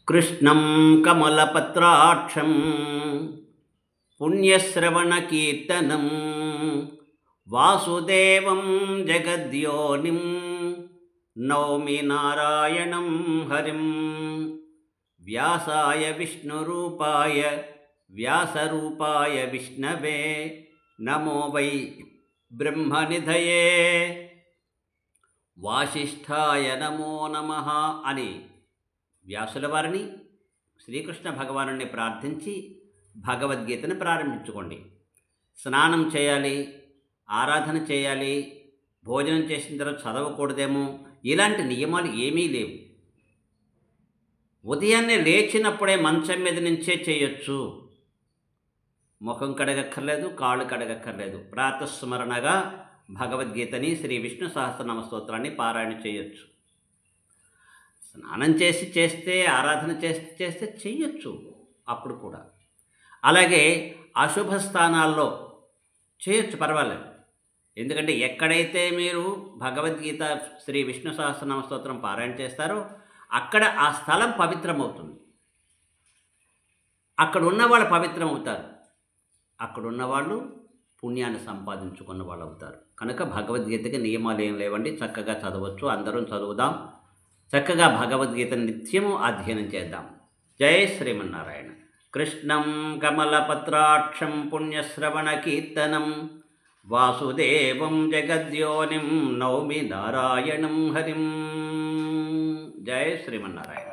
కృష్ణం కమలపత్రాక్షం పుణ్యశ్రవణకీర్తనం వాసుదేవం జగద్యోనిం నౌమి నారాయణం హరిం వ్యాసాయ విష్ణురూపాయ వ్యాసరూపాయ విష్ణవే నమో వై బ్రహ్మనిధయే వాసిష్ఠాయ నమో నమః అని వ్యాసుల వారిని శ్రీకృష్ణ భగవానుని ప్రార్థించి భగవద్గీతను ప్రారంభించుకోండి. స్నానం చేయాలి, ఆరాధన చేయాలి, భోజనం చేసిన తర్వాత చదవకూడదేమో, ఇలాంటి నియమాలు ఏమీ లేవు. ఉదయాన్నే లేచినప్పుడే మంచం మీద నుంచే చేయొచ్చు. ముఖం కడగక్కర్లేదు, కాళ్ళు కడగక్కర్లేదు. ప్రాతస్మరణగా భగవద్గీతని, శ్రీ విష్ణు సహస్రనామ స్తోత్రాన్ని పారాయణ చేయొచ్చు. స్నానం చేస్తే ఆరాధన చేస్తే చెయ్యొచ్చు అప్పుడు కూడా. అలాగే అశుభ స్థానాల్లో చేయొచ్చు, పర్వాలేదు. ఎందుకంటే ఎక్కడైతే మీరు భగవద్గీత, శ్రీ విష్ణు సహస్రనామ స్తోత్రం పారాయణ చేస్తారో అక్కడ ఆ స్థలం పవిత్రమవుతుంది. అక్కడ ఉన్నవాళ్ళు పవిత్రం అవుతారు, అక్కడున్న వాళ్ళు పుణ్యాన్ని సంపాదించుకున్న వాళ్ళు అవుతారు. కనుక భగవద్గీతకి నియమాలు ఏం లేవండి, చక్కగా చదవచ్చు. అందరం చదువుదాం, చక్కగా భగవద్గీత నిత్యము అధ్యయనం చేద్దాం. జై శ్రీమన్నారాయణ. కృష్ణం కమలపత్రాక్షం పుణ్యశ్రవణకీర్తనం వాసుదేవం జగద్యోనిం నౌమి నారాయణం హరిం. జై శ్రీమన్నారాయణ.